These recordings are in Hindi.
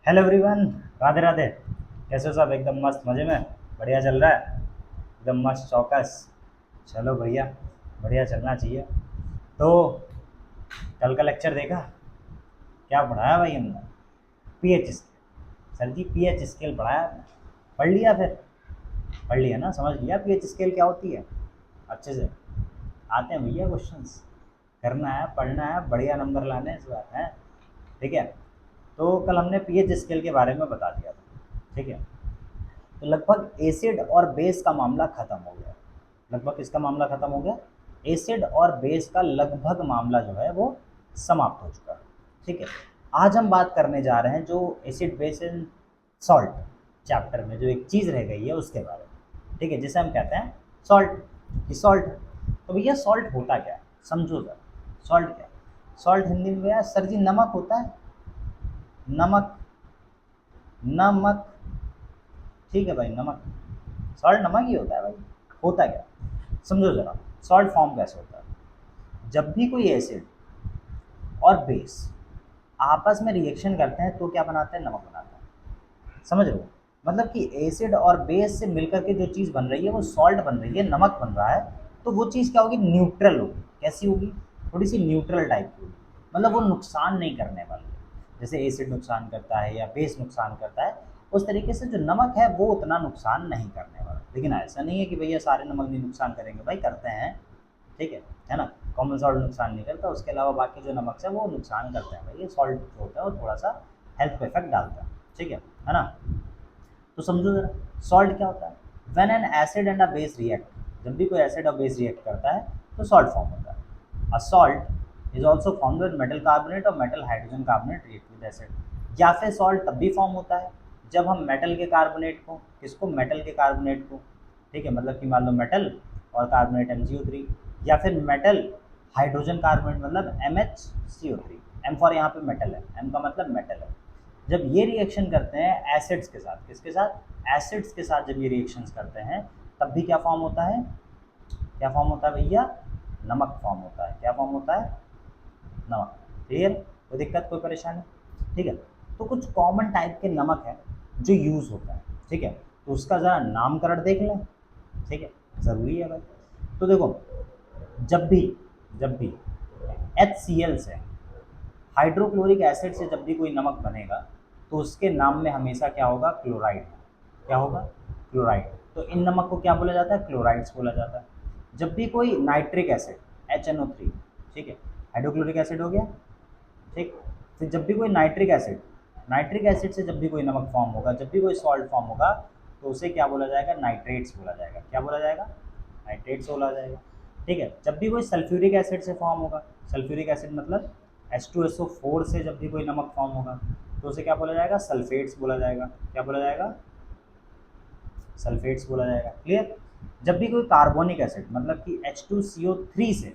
Hello everyone. राधे राधे। कैसे हो सब? एकदम मस्त मज़े में। बढ़िया चल रहा है। एकदम मस्त चौकस। चलो भैया, बढ़िया चलना चाहिए। तो कल का लेक्चर देखा? क्या पढ़ाया भाई हमने? PH scale. सर जी पीएच स्केल पढ़ाया आपने? पढ़ लिया फिर? पढ़ लिया ना, समझ लिया पीएच स्केल क्या होती है अच्छे से? आते हैं भैया क्वेश्चंस। करना है, पढ़ना है, बढ़िया नंबर लाने हैं इस बार है। ठीक है। तो कल हमने पीएच स्केल के बारे में बता दिया था। ठीक है। तो लगभग एसिड और बेस का मामला खत्म हो गया। लगभग किसका मामला खत्म हो गया? एसिड और बेस का लगभग मामला जो है वो समाप्त हो चुका है। ठीक है। आज हम बात करने जा रहे हैं जो acid base and salt chapter में जो एक चीज़ रह गई है उसके बारे में। ठीक है, जिसे हम कहते हैं सॉल्ट। कि सॉल्ट, तो भैया सॉल्ट होता क्या है समझो जरा। सॉल्ट क्या है? सॉल्ट हिंदी में भैया सर जी नमक होता है। नमक। नमक। ठीक है भाई, नमक। सॉल्ट नमक ही होता है भाई। होता क्या? समझो जरा। सॉल्ट फॉर्म कैसे होता है? जब भी कोई एसिड और बेस आपस में रिएक्शन करते हैं तो क्या बनाते हैं? नमक बनाते हैं। समझ रहे हो? मतलब कि एसिड और बेस से मिलकर के जो चीज़ बन रही है वो सॉल्ट बन रही है, नमक बन रहा है। तो वो चीज़ क्या होगी? न्यूट्रल होगी। कैसी होगी? थोड़ी सी न्यूट्रल टाइप की होगी। मतलब वो नुकसान नहीं करने वाली है। जैसे एसिड नुकसान करता है या बेस नुकसान करता है, उस तरीके से जो नमक है वो उतना नुकसान नहीं करने वाला। लेकिन ऐसा नहीं है कि भैया सारे नमक नहीं नुकसान करेंगे, भाई करते हैं। ठीक है ना? कॉमन सॉल्ट नुकसान नहीं करता, उसके अलावा बाकी जो नमक है वो नुकसान करते हैं भाई। ये सॉल्ट जो होता है वो थोड़ा सा हेल्थ पे इफेक्ट डालता है। ठीक है ना? तो समझो जरा, सॉल्ट क्या होता है? When an acid and a base react, जब भी कोई एसिड और बेस रिएक्ट करता है तो सॉल्ट फॉर्म होता है। A salt is also formed when metal carbonate और metal hydrogen carbonate react with acid. या फिर सॉल्ट तब भी फॉर्म होता है जब हम मेटल के कार्बोनेट को, किसको? मेटल के कार्बोनेट को। ठीक है, मतलब कि मान लो मेटल और कार्बोनेट MgO3, या फिर मेटल हाइड्रोजन कार्बोनेट मतलब MHCO3। एम फॉर यहाँ पे मेटल है, एम का मतलब मेटल है। जब ये रिएक्शन करते हैं एसिड्स के साथ, किसके साथ? एसिड्स के साथ जब ये रिएक्शंस करते हैं तब भी क्या फॉर्म होता है? क्या फॉर्म होता है भैया? नमक फॉर्म होता है। क्या फॉर्म होता है? नमक। क्लियर? कोई दिक्कत, कोई परेशानी? ठीक है। तो कुछ कॉमन टाइप के नमक है जो यूज़ होता है। ठीक है, तो उसका ज़रा नामकरण देख लें। ठीक है, ज़रूरी है भाई। तो देखो, जब भी जब भी HCl से, हाइड्रोक्लोरिक एसिड से जब भी कोई नमक बनेगा तो उसके नाम में हमेशा क्या होगा? क्लोराइड। क्या होगा? क्लोराइड। तो इन नमक को क्या बोला जाता है? क्लोराइड्स बोला जाता है। जब भी कोई नाइट्रिक एसिड HNO3, ठीक है, हाइड्रोक्लोरिक एसिड हो गया। ठीक। फिर जब भी कोई नाइट्रिक एसिड से जब भी कोई नमक फॉर्म होगा, जब भी कोई सॉल्ट फॉर्म होगा तो उसे क्या बोला जाएगा? नाइट्रेट्स बोला जाएगा। क्या बोला जाएगा? नाइट्रेट्स बोला जाएगा। ठीक है। जब भी कोई सल्फ्यूरिक एसिड से फॉर्म होगा, सल्फ्यूरिक एसिड मतलब H2SO4 से जब भी कोई नमक फॉर्म होगा तो उसे क्या बोला जाएगा? सल्फेट्स बोला जाएगा। क्या बोला जाएगा? सल्फेट्स बोला जाएगा। क्लियर? जब भी कोई कार्बोनिक एसिड मतलब कि H2CO3 से,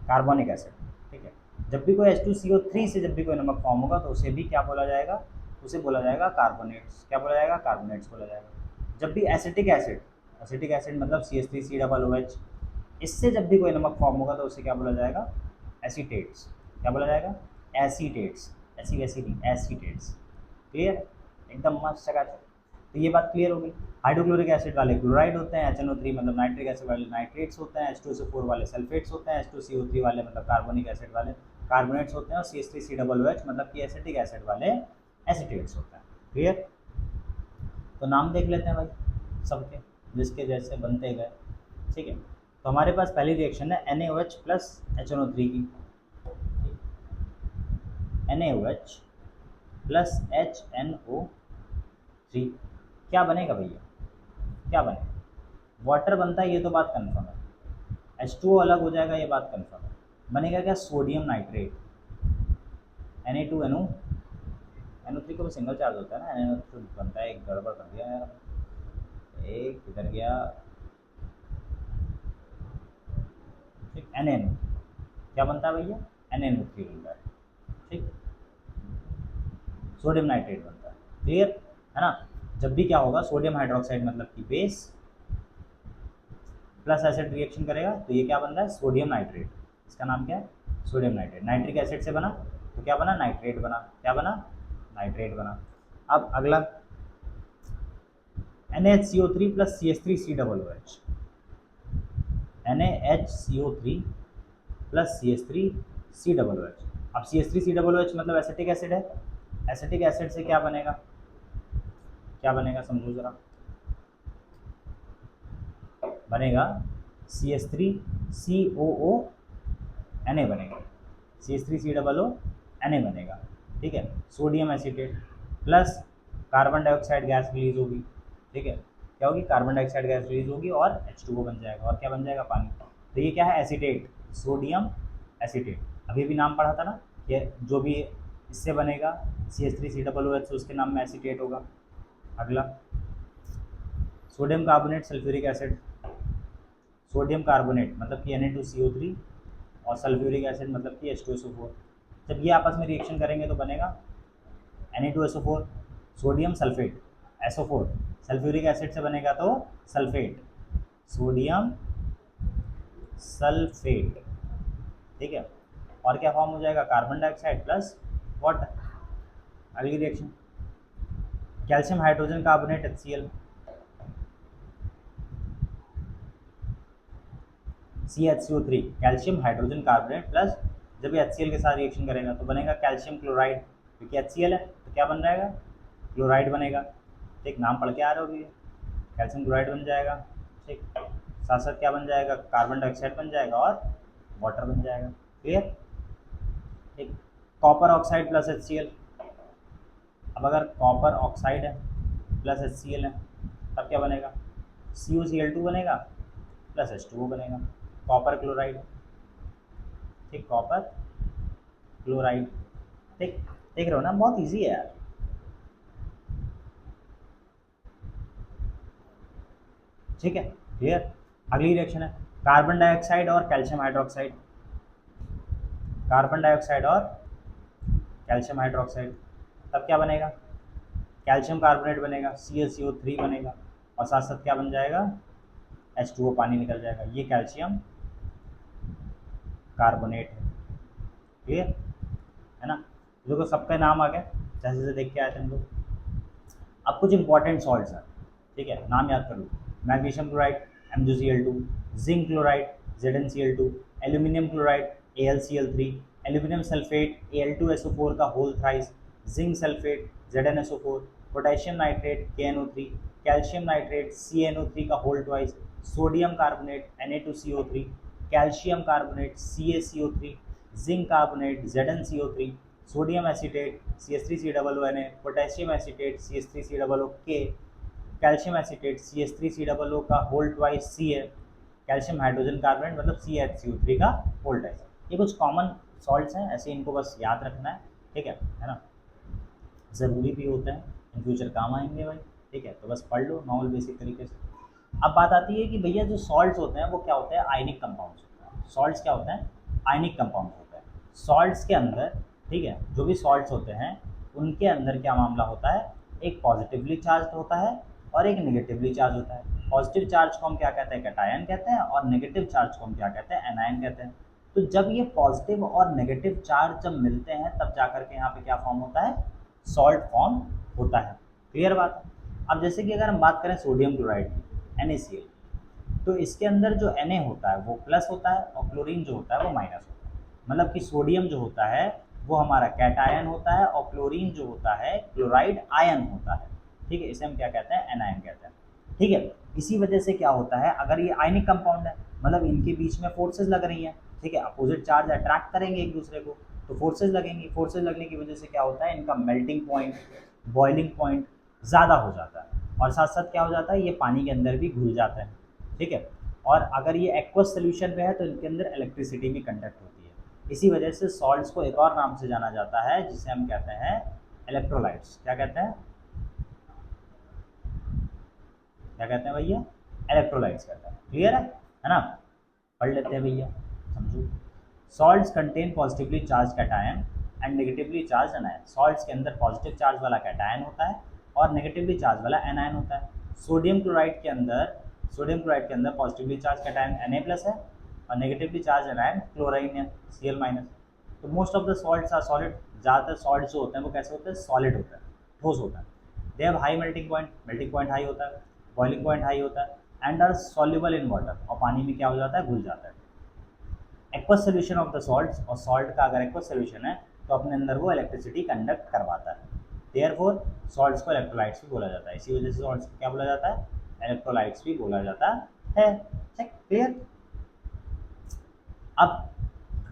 कार्बोनिक एसिड, ठीक है, जब भी कोई H2CO3 से जब भी कोई नमक फॉर्म होगा तो उसे भी क्या बोला जाएगा? उसे बोला जाएगा कार्बोनेट्स। क्या बोला जाएगा? कार्बोनेट्स बोला जाएगा। जब भी एसिटिक एसिड मतलब CH3COOH, इससे जब भी कोई नमक फॉर्म होगा तो उसे क्या बोला जाएगा? एसीटेट्स। क्या बोला जाएगा? एसीटेट्स। ऐसी वैसी नहीं, एसीटेट्स। क्लियर? एकदम मस्त जगह। तो ये बात क्लियर हो गई। हाइड्रोक्लोरिक एसिड वाले क्लोराइड होते हैं, HNO3 मतलब नाइट्रिक एसिड वाले नाइट्रेट्स होते हैं, H2SO4 वाले सल्फेट्स होते हैं, H2CO3 वाले मतलब कार्बोनिक एसिड वाले कार्बोनेट्स होते हैं, और CH3COOH मतलब कि एसिटिक एसिड वाले एसीटेट्स होते हैं। क्लियर? तो नाम देख लेते हैं भाई सबके, जिसके जैसे बनते गए। ठीक है। तो हमारे पास पहली रिएक्शन है NaOH प्लस HNO3 की। NaOH प्लस HNO3, क्या बनेगा भैया? क्या बनेगा? वाटर बनता है, ये तो बात कन्फर्म है। H2O अलग हो जाएगा, ये बात कन्फर्म है। बनेगा क्या? Sodium nitrate. Na2NO, NO3 को भी सिंगल चार्ज होता है ना, NO3 बनता है। एक गड़बड़ कर दिया यार, एक किधर गया? ठीक, NaNO क्या बनता है भैया? NaNO3 बनता है। ठीक, सोडियम नाइट्रेट बनता है। क्लियर है ना? जब भी क्या होगा? सोडियम हाइड्रोक्साइड मतलब कि बेस प्लस एसिड रिएक्शन करेगा तो ये क्या बन रहा है? Sodium nitrate. इसका नाम क्या है? Sodium nitrate. नाइट्रिक एसिड से बना तो क्या बना? नाइट्रेट बना। क्या बना? नाइट्रेट बना। अब अगला NaHCO3 plus CH3COOH, NaHCO3 plus CH3COOH। अब CH3COOH मतलब एसिटिक एसिड है, एसिटिक एसिड से क्या बनेगा, क्या बनेगा समझो जरा, बनेगा CH3COO Na बनेगा, CH3COO Na बनेगा, ठीक है। Sodium acetate plus carbon dioxide gas release होगी, ठीक है, क्या होगी, कार्बन डाइऑक्साइड गैस रिलीज होगी और H2O बन जाएगा, और क्या बन जाएगा, पानी। तो ये क्या है, एसीटेट, सोडियम एसीटेट। अभी भी नाम पढ़ा था ना, ये जो भी इससे बनेगा CH3COOH उसके नाम में एसीटेट होगा। अगला sodium carbonate sulphuric acid, sodium carbonate मतलब कि Na2CO3 और सल्फ्यूरिक एसिड मतलब कि H2SO4। जब ये आपस में रिएक्शन करेंगे तो बनेगा Na2SO4, sodium sulphate SO4, sulphuric acid से बनेगा तो सल्फेट, सोडियम सल्फेट, ठीक है। और क्या फॉर्म हो जाएगा, कार्बन डाइऑक्साइड प्लस वाटर। अगली reaction calcium hydrogen carbonate HCl, CHCO3, calcium hydrogen carbonate plus जब ये HCl के साथ रिएक्शन करेगा तो बनेगा कैल्शियम क्लोराइड, क्योंकि HCl है तो क्या बन जाएगा, क्लोराइड बनेगा, ठीक। नाम पढ़ के आ रहे हो, कैल्शियम क्लोराइड बन जाएगा, ठीक। साथ साथ क्या बन जाएगा, कार्बन डाइऑक्साइड बन जाएगा और वाटर बन जाएगा, क्लियर, ठीक। कॉपर ऑक्साइड प्लस HCl, अब अगर कॉपर ऑक्साइड है प्लस HCl है तब क्या बनेगा, CuCl2 बनेगा प्लस H2O बनेगा, कॉपर क्लोराइड, ठीक, कॉपर क्लोराइड, ठीक। देख रहे हो ना, बहुत इजी है यार। ठीक है, क्लियर। अगली रिएक्शन है कार्बन डाइऑक्साइड और कैल्शियम हाइड्रोक्साइड, कार्बन डाइऑक्साइड और कैल्शियम हाइड्रोक्साइड, तब क्या बनेगा, कैल्शियम कार्बोनेट बनेगा, CaCO3 बनेगा और साथ साथ क्या बन जाएगा, H2O पानी निकल जाएगा, ये कैल्शियम कार्बोनेट है, क्लियर है ना। देखो सबका नाम आ गया जैसे जैसे देख के आए थे हम लोग। अब कुछ इंपॉर्टेंट सॉल्ट्स हैं, ठीक है, नाम याद कर लो, magnesium chloride MgCl2, zinc chloride ZnCl2, aluminium chloride AlCl3, aluminium sulphate Al2SO4 का whole thrice, zinc sulphate ZnSO4, potassium nitrate KNO3, calcium nitrate CnO3 का whole twice, sodium carbonate Na2CO3, calcium carbonate CaCO3, zinc carbonate ZnCO3, sodium acetate CH3COONA, potassium acetate CH3COOK, calcium acetate CH3COO का होल ट्वाइस सी है, कैल्शियम हाइड्रोजन कार्बोनेट मतलब CHCO3 का होल ट्वाइस। ये कुछ कॉमन सॉल्ट्स हैं, ऐसे इनको बस याद रखना है, ठीक है ना, ज़रूरी भी होते हैं, इन फ्यूचर काम आएंगे भाई, ठीक है। तो बस पढ़ लो नॉर्मल बेसिक तरीके से। अब बात आती है कि भैया जो सॉल्ट्स होते हैं वो क्या होते हैं, आयनिक कंपाउंड्स होते हैं। सॉल्ट्स क्या होते हैं, आयनिक कंपाउंड्स होते हैं। सॉल्ट्स के अंदर, ठीक है, जो भी सॉल्ट्स होते हैं उनके अंदर क्या मामला होता है, एक पॉजिटिवली चार्ज होता है और एक नेगेटिवली चार्ज होता है। पॉजिटिव चार्ज को हम क्या कहते हैं, कैटायन कहते हैं, और नेगेटिव चार्ज को हम क्या कहते हैं, एनायन कहते हैं। तो जब ये पॉजिटिव और नेगेटिव चार्ज जब मिलते हैं तब जाकर के यहाँ पे क्या फॉर्म होता है, सॉल्ट फॉर्म होता है, क्लियर बात है। अब जैसे कि अगर हम बात करें सोडियम क्लोराइड की NaCl, तो इसके अंदर जो Na होता है वो प्लस होता है और क्लोरीन जो होता है वो माइनस होता है। मतलब कि सोडियम जो होता है वो हमारा कैटायन होता है और क्लोरीन जो होता है क्लोराइड आयन होता है, ठीक है। इसे हम क्या कहते हैं, एनायन कहते हैं, ठीक है। इसी वजह से क्या होता है, अगर ये आयनिक कंपाउंड है मतलब इनके बीच में फोर्सेस लग रही हैं, ठीक है, अपोजिट चार्ज अट्रैक्ट करेंगे एक दूसरे को तो फोर्सेस लगेंगी, फोर्सेस लगने की वजह से क्या होता है, इनका मेल्टिंग पॉइंट, बॉइलिंग पॉइंट ज़्यादा हो जाता है और साथ साथ क्या हो जाता है, ये पानी के अंदर भी घुल जाता है, ठीक है। और अगर ये एक्वस सोल्यूशन में है तो इनके अंदर इलेक्ट्रिसिटी भी कंडक्ट होती है। इसी वजह से सॉल्ट्स को एक और नाम से जाना जाता है जिसे हम कहते हैं इलेक्ट्रोलाइट्स। क्या कहते हैं, क्या कहते हैं भैया, इलेक्ट्रोलाइट्स कहते हैं, क्लियर है ना। पढ़ लेते हैं भैया, समझो। Salts contain positively charge cation and negatively charge anion. Salts के अंदर पॉजिटिव चार्ज वाला कैटायन होता है और नेगेटिवली चार्ज वाला एनायन होता है। सोडियम क्लोराइड के अंदर पॉजिटिवली चार्ज कैटायन Na+ है और नेगेटिवली चार्ज एनायन क्लोराइन है Cl-। तो most of the salts are solid. ज़्यादातर सॉल्ट्स जो होते हैं वो कैसे होते हैं, सॉलिड होते हैं, ठोस होता है। They have high melting point high होता है, बॉइलिंग पॉइंट हाई होता है, and are soluble in water, और पानी में क्या हो जाता है, घुल जाता है। Aqueous solution of the salts, और सॉल्ट का अगर एक्वस सोल्यूशन है तो अपने अंदर वो इलेक्ट्रिसिटी कंडक्ट करवाता है। देयरफॉर सॉल्ट्स को इलेक्ट्रोलाइट्स भी बोला जाता है, इसी वजह से सॉल्ट्स को क्या बोला जाता है, इलेक्ट्रोलाइट्स भी बोला जाता है। ठीक, क्लियर। अब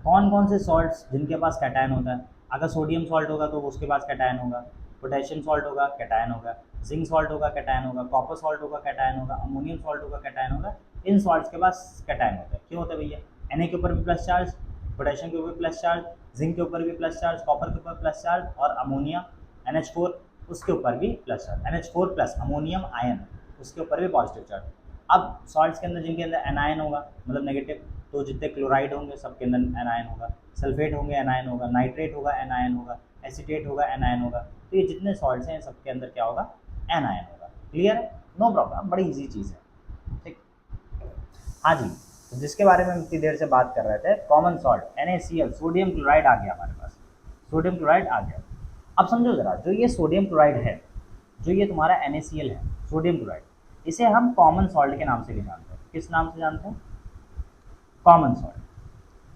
कौन कौन से सॉल्ट्स जिनके पास कैटायन होता है, अगर सोडियम सॉल्ट होगा तो उसके पास कैटायन होगा, पोटेशियम सॉल्ट होगा कैटायन होगा, जिंक सॉल्ट होगा कैटायन होगा, कॉपर सॉल्ट होगा कैटायन होगा, अमोनियम सॉल्ट होगा कैटायन होगा। इन सॉल्ट्स के पास कैटायन होता है। क्यों होता है भैया, Na के ऊपर भी प्लस चार्ज, पोटेशियम के ऊपर प्लस चार्ज, जिंक के ऊपर भी प्लस चार्ज, कॉपर के ऊपर प्लस चार्ज, और अमोनिया NH4 उसके ऊपर भी plus charge, NH4 plus ammonium ion उसके ऊपर भी पॉजिटिव चार्ज। अब सॉल्ट्स के अंदर जिनके अंदर एनायन होगा मतलब नेगेटिव, तो जितने क्लोराइड होंगे सबके अंदर एनायन होगा, सल्फेट होंगे एनायन होगा, नाइट्रेट होगा एनायन होगा, एसीटेट होगा एनायन होगा। तो ये जितने सॉल्ट्स हैं सबके अंदर क्या होगा, एनायन होगा। क्लियर है, नो प्रॉब्लम, बड़ी इजी चीज़ है। ठीक, हाँ जी, तो जिसके बारे में हम इतनी देर से बात कर रहे थे, common salt NaCl, sodium chloride आ गया हमारे पास, सोडियम क्लोराइड आ गया। अब समझो जरा, जो ये सोडियम क्लोराइड है, जो ये तुम्हारा NaCl है, सोडियम क्लोराइड, इसे हम कॉमन सॉल्ट के नाम से भी जानते हैं। किस नाम से जानते हैं, कॉमन सॉल्ट,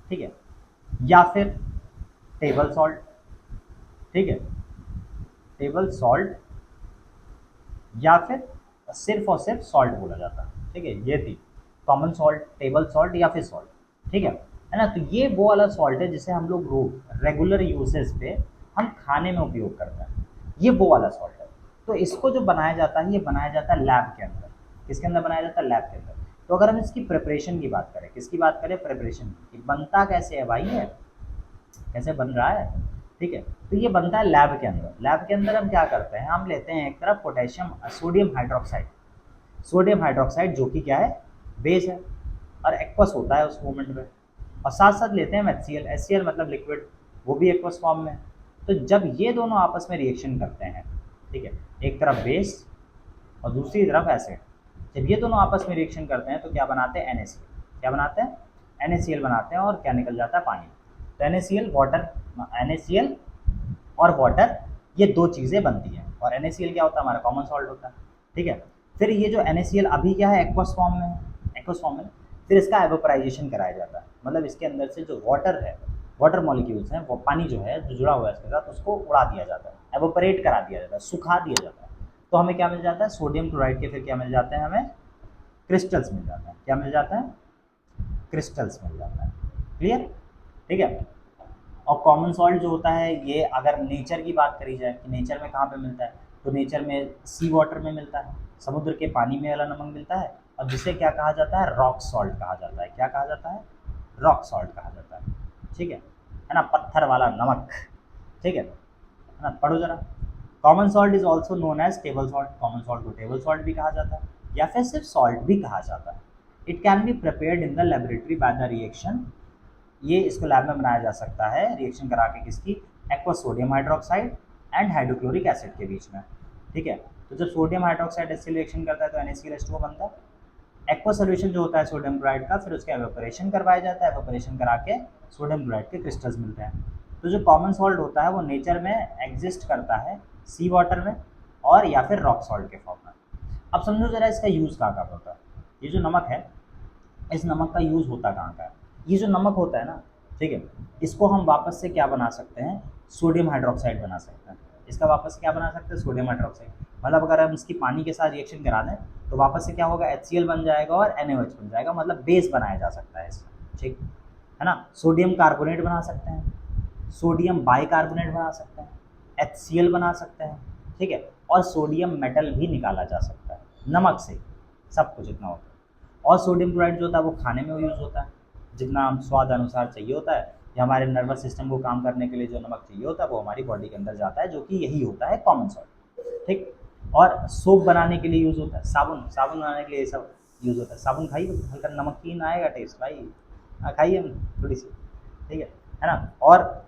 ठीक है, या फिर टेबल सॉल्ट, ठीक है, टेबल सॉल्ट, या फिर सिर्फ और सिर्फ सॉल्ट बोला जाता है। ठीक है, ये थी कॉमन सॉल्ट, टेबल सॉल्ट या फिर सॉल्ट, ठीक है ना। तो ये वो वाला सॉल्ट है जिसे हम लोग रेगुलर यूसेज पे हम खाने में उपयोग करते हैं, ये वो वाला सॉल्ट है। तो इसको जो बनाया जाता है, ये बनाया जाता है लैब के अंदर। किसके अंदर बनाया जाता है, लैब के अंदर। तो अगर हम इसकी प्रिपरेशन की बात करें, किसकी बात करें, प्रिपरेशन की, बनता कैसे है भाई, ये कैसे बन रहा है, ठीक है। तो ये बनता है लैब के अंदर। लैब के अंदर हम क्या करते हैं, हम लेते हैं एक तरफ potassium sodium hydroxide, sodium hydroxide जो कि क्या है, बेस है और एक्वस होता है उस मोमेंट में, और साथ साथ लेते हैं HCl, HCl मतलब लिक्विड, वो भी एक्वस फॉर्म में। तो जब ये दोनों आपस में रिएक्शन करते हैं, ठीक है, एक तरफ बेस और दूसरी तरफ एसिड, जब ये दोनों आपस में रिएक्शन करते हैं तो क्या बनाते हैं, NaCl, क्या बनाते हैं, NaCl बनाते हैं, और क्या निकल जाता है, पानी। तो NaCl वाटर, NaCl और वाटर, ये दो चीज़ें बनती हैं, और NaCl क्या होता है, हमारा कॉमन सॉल्ट होता है, ठीक है। फिर ये जो NaCl अभी क्या है, एक्वस फॉर्म में है, एक्वस फॉर्म में, फिर इसका एवोपराइजेशन कराया जाता है, मतलब इसके अंदर से जो वाटर है, वाटर मॉलिक्यूल्स हैं, वो पानी जो है जो जुड़ा हुआ है इसके साथ, उसको उड़ा दिया जाता है, एवोपरेट करा दिया जाता है, सुखा दिया जाता है। तो हमें क्या मिल जाता है, सोडियम क्लोराइड के फिर क्या मिल जाते हैं, हमें क्रिस्टल्स मिल जाते हैं। क्या मिल जाता है, क्रिस्टल्स मिल जाता है। क्लियर, ठीक है। और कॉमन सॉल्ट जो होता है, ये अगर नेचर की बात करी जाए कि नेचर में कहाँ पे मिलता है, तो नेचर में सी वाटर में मिलता है, समुद्र के पानी में वाला नमक मिलता है, और जिसे क्या कहा जाता है, रॉक सॉल्ट कहा जाता है। क्या कहा जाता है, रॉक सॉल्ट कहा जाता है, ठीक है ना, पत्थर वाला नमक, ठीक है ना। पढ़ो जरा, common salt is also known as table salt, common salt को टेबल सॉल्ट भी कहा जाता है, या फिर सिर्फ सॉल्ट भी कहा जाता है। It can be prepared in the laboratory by the reaction, ये इसको लैब में बनाया जा सकता है रिएक्शन करा के, किसकी, aqueous sodium hydroxide and hydrochloric acid के बीच में, ठीक है। तो जब सोडियम हाइड्रोक्साइड इससे रिएक्शन करता है तो NaCl बनता है। एक्वस सोल्यूशन जो होता है सोडियम क्लोराइड का, फिर उसका एवोपरेशन करवाया जाता है, एवोपरेशन करा के सोडियम क्लोराइड के क्रिस्टल्स मिलते हैं। तो जो कॉमन सॉल्ट होता है वो नेचर में एग्जिस्ट करता है सी वाटर में, और या फिर रॉक सॉल्ट के फॉर्म में। अब समझो जरा इसका यूज़ कहाँ कहाँ होता है। ये जो नमक है, इस नमक का यूज़ होता कहाँ का है, ये जो नमक होता है ना, ठीक है, इसको हम वापस से क्या बना सकते हैं, सोडियम हाइड्रोक्साइड बना सकते हैं। इसका वापस से क्या बना सकते हैं, सोडियम हाइड्रोक्साइड। मतलब अगर हम इसकी पानी के साथ रिएक्शन करा दें तो वापस से क्या होगा, HCl बन जाएगा और NaOH बन जाएगा, मतलब बेस बनाया जा सकता है इसका, ठीक है ना। सोडियम कार्बोनेट बना सकते हैं, सोडियम बाइकार्बोनेट बना सकते हैं, HCl बना सकते हैं, ठीक है, और सोडियम मेटल भी निकाला जा सकता है नमक से, सब कुछ इतना होता है। और सोडियम क्लोराइड जो होता है वो खाने में यूज़ होता है, जितना हम स्वाद अनुसार चाहिए होता है, या हमारे नर्वस सिस्टम को काम करने के लिए जो नमक चाहिए होता है वो हमारी बॉडी के अंदर जाता है, जो कि यही होता है कॉमन सॉल्ट, ठीक। और सोप बनाने के लिए यूज़ होता है, साबुन, साबुन बनाने के लिए ये सब यूज़ होता है। साबुन खाइए, हल्का नमकीन आएगा टेस्ट भाई, हाँ खाइए थोड़ी सी, ठीक है ना। और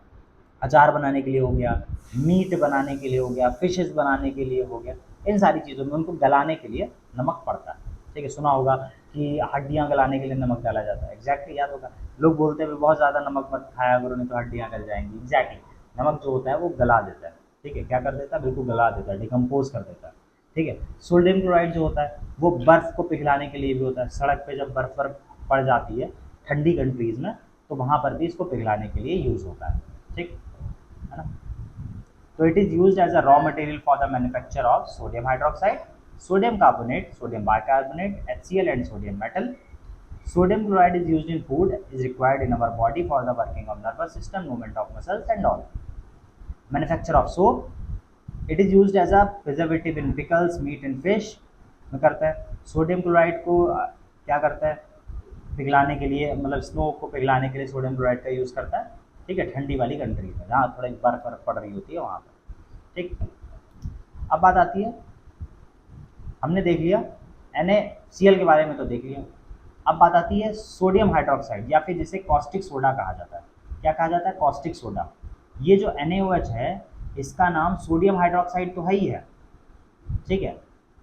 अचार बनाने के लिए हो गया, मीट बनाने के लिए हो गया, फिशेस बनाने के लिए हो गया, इन सारी चीज़ों में उनको गलाने के लिए नमक पड़ता है, ठीक है। सुना होगा कि हड्डियाँ गलाने के लिए नमक डाला जाता है, एग्जैक्टली याद होगा। लोग बोलते हैं भाई बहुत ज़्यादा नमक मत खाया करो नहीं तो हड्डियाँ गल जाएंगी, एग्जैक्टली नमक जो होता है वो गला देता है, ठीक है, क्या कर देता है, बिल्कुल गला देता है, डिकम्पोज कर देता है। ठीक है, सोडियम क्लोराइड जो होता है वो बर्फ़ को पिघलाने के लिए भी होता है। सड़क पे जब बर्फ़ बर्फ पड़ जाती है ठंडी कंट्रीज़ में, तो वहाँ पर भी इसको पिघलाने के लिए यूज़ होता है। ठीक है ना। तो it is used as a raw material for the manufacture of sodium hydroxide, sodium carbonate, sodium bicarbonate, HCl and sodium metal. Sodium chloride is used in food, is required in our body for the working of nervous system, movement of muscles and all. Manufacture of soap, it is used as a preservative in pickles, meat and fish. में करता है सोडियम क्लोराइड को क्या करता है, पिघलाने के लिए, मतलब स्नो को पिघलाने के लिए सोडियम क्लोराइड का यूज़ करता है। ठीक है, ठंडी वाली कंट्री में जहाँ थोड़ी बर्फ बर्फ पड़ रही होती है वहाँ पर। ठीक, अब बात आती है, हमने देख लिया NaCl के बारे में तो देख लिया। अब बात आती है सोडियम हाइड्रोक्साइड या फिर जिसे कॉस्टिक सोडा कहा जाता है। क्या कहा जाता है, कॉस्टिक सोडा। ये जो NaOH है इसका नाम सोडियम हाइड्रोक्साइड तो है ही है, ठीक है,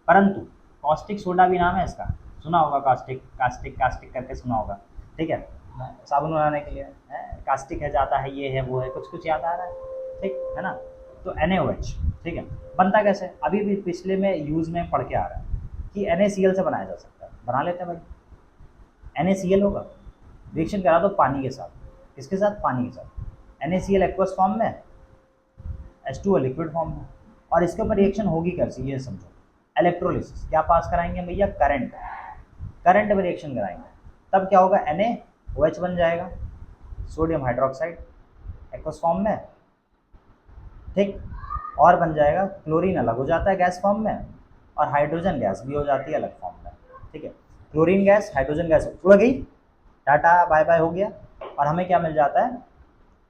परंतु कॉस्टिक सोडा भी नाम है इसका। सुना होगा कास्टिक, कास्टिक कास्टिक करके सुना होगा। ठीक है, साबुन बनाने के लिए कास्टिक है, जाता है, ये है वो है, कुछ कुछ याद आ रहा है। ठीक है ना। तो NaOH, ठीक है, बनता कैसे, अभी भी पिछले में यूज़ में पढ़ के आ रहा है कि NaCl से बनाया जा सकता है। बना लेते हैं भाई, NaCl होगा, रिएक्शन करा दो पानी के साथ। किसके साथ, पानी के साथ। NaCl एक्वस फॉर्म में, H2O लिक्विड फॉर्म में। और इसके ऊपर रिएक्शन होगी कैसी, ये समझो। इलेक्ट्रोलिसिस, क्या पास कराएंगे भैया, करंट, करंट में रिएक्शन कराएंगे। तब क्या होगा, NaOH बन जाएगा, सोडियम हाइड्रोक्साइड एक्वस फॉर्म में। ठीक, और बन जाएगा, क्लोरीन अलग हो जाता है गैस फॉर्म में, और हाइड्रोजन गैस भी हो जाती है अलग फॉर्म में। ठीक है, क्लोरीन गैस हाइड्रोजन गैस उड़ गई, टाटा बाय बाय हो गया, और हमें क्या मिल जाता है,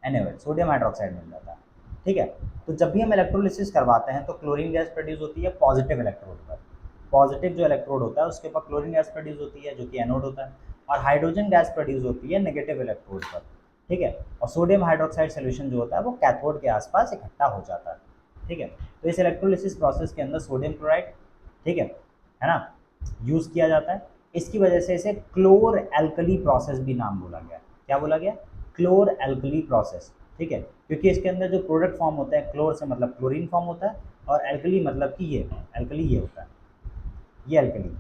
NaOH सोडियम हाइड्रोक्साइड मिल जाता है। ठीक है, तो जब भी हम इलेक्ट्रोलिसिस करवाते हैं तो क्लोरीन गैस प्रोड्यूस होती है पॉजिटिव इलेक्ट्रोड पर। पॉजिटिव जो इलेक्ट्रोड होता है उसके ऊपर क्लोरीन गैस प्रोड्यूस होती है जो कि एनोड होता है, और हाइड्रोजन गैस प्रोड्यूस होती है नेगेटिव इलेक्ट्रोड पर। ठीक है, और सोडियम हाइड्रोक्साइड सोल्यूशन जो होता है वो कैथोड के आसपास इकट्ठा हो जाता है। ठीक है, तो इस इलेक्ट्रोलिसिस प्रोसेस के अंदर सोडियम क्लोराइड, ठीक है ना, यूज़ किया जाता है। इसकी वजह से इसे क्लोर एल्कली प्रोसेस भी नाम बोला गया। क्या बोला गया, क्लोर एल्कली प्रोसेस। ठीक है, क्योंकि इसके अंदर जो प्रोडक्ट फॉर्म होता है, क्लोर से मतलब क्लोरीन फॉर्म होता है, और एल्कली मतलब कि ये एल्कली ये होता है, ये एल्कली।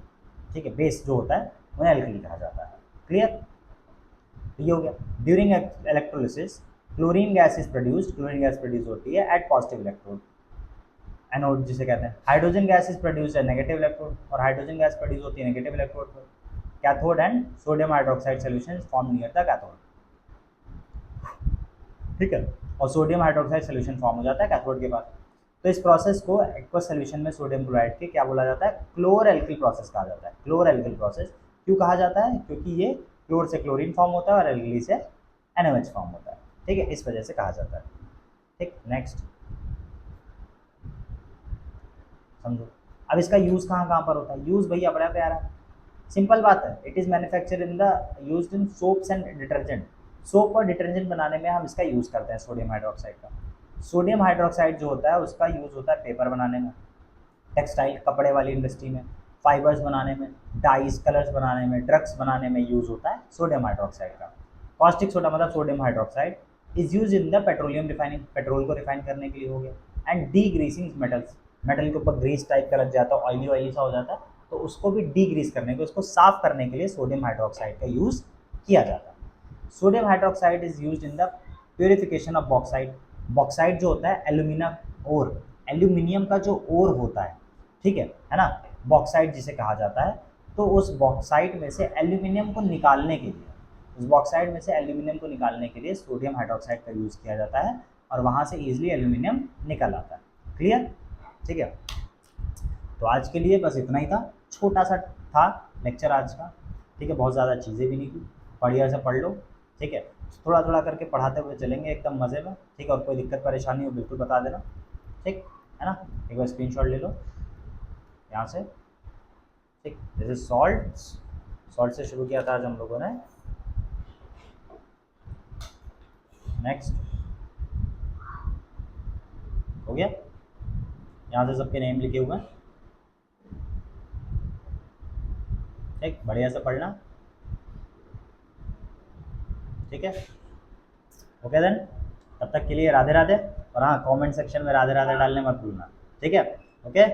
ठीक है, बेस जो होता है उन्हें एल्कली कहा जाता है। क्लियर, ये हो गया। During electrolysis chlorine gas is produced, chlorine gas produce होती है एट पॉजिटिव इलेक्ट्रोड, एनोड जिसे कहते हैं। Hydrogen gas is produce at negative electrode, और हाइड्रोजन गैस प्रोड्यूस होती है नेगेटिव इलेक्ट्रोड पर। Cathode and sodium hydroxide solution form near the cathode. ठीक है, और सोडियम हाइड्रोक्साइड सोल्यूशन फॉर्म हो जाता है कैथोड के पास। तो इस प्रोसेस को एक्वस सोल्यूशन में सोडियम क्लोराइड के क्या बोला जाता है, क्लोर एल्किल प्रोसेस कहा जाता है। क्लोर एल्किल प्रोसेस क्यों कहा जाता है, क्योंकि ये क्लोर से क्लोरीन फॉर्म होता है और एल्कली से NaOH फॉर्म होता है। ठीक है, इस वजह से कहा जाता है। ठीक, नेक्स्ट समझो। अब इसका यूज़ कहाँ कहाँ पर होता है, यूज़ भैया बड़ा प्यारा, सिंपल बात है। It is manufacture in the used in soaps and detergent. Soap और डिटर्जेंट बनाने में हम इसका यूज़ करते हैं सोडियम हाइड्रोक्साइड का। सोडियम हाइड्रोक्साइड जो होता है उसका यूज़ होता है पेपर बनाने में, टेक्सटाइल कपड़े वाली इंडस्ट्री में, फाइबर्स बनाने में, डाइस कलर्स बनाने में, ड्रग्स बनाने में यूज़ होता है सोडियम हाइड्रोक्साइड का। कॉस्टिक सोडा मतलब sodium hydroxide is use in the petroleum refining, petrol को रिफाइन करने के लिए हो गया। And D greasing metals, metal के ऊपर ग्रीस टाइप का लग जाता है, ऑयली ऑयली सा हो जाता है, तो उसको भी डी ग्रीस करने के, उसको साफ करने के लिए सोडियम हाइड्रोक्साइड का यूज़ किया जाता है। Sodium hydroxide is use in the purification of bauxite. Bauxite जो होता है एल्यूमिनियम ओर, एल्यूमिनियम का जो ओर होता है, ठीक है ना, बॉक्साइड जिसे कहा जाता है। तो उस बॉक्साइड में से एल्यूमिनियम को निकालने के लिए, उस बॉक्साइड में से एल्यूमिनियम को निकालने के लिए सोडियम हाइड्रोक्साइड का यूज़ किया जाता है, और वहाँ से ईजिली एल्यूमिनियम निकल आता है। क्लियर, ठीक है। तो आज के लिए बस इतना ही था, छोटा सा था लेक्चर आज का। ठीक है, बहुत ज़्यादा चीज़ें भी नहीं थी, बढ़िया से पढ़ लो। ठीक है, थोड़ा थोड़ा करके पढ़ाते हुए चलेंगे एकदम मज़े में। ठीक है, और कोई दिक्कत परेशानी हो बिल्कुल बता देना। ठीक है ना, एक बार स्क्रीनशॉट ले लो यहाँ से। ठीक, जैसे सॉल्ट, सॉल्ट से शुरू किया था आज हम लोगों ने। नेक्स्ट हो गया, यहाँ से सबके नेम लिखे हुए हैं। ठीक, बढ़िया से पढ़ना। ठीक है, ओके देन, तब तक के लिए राधे राधे। और और हाँ, कमेंट सेक्शन में राधे राधे डालने मत भूलना, ठीक है। ओके।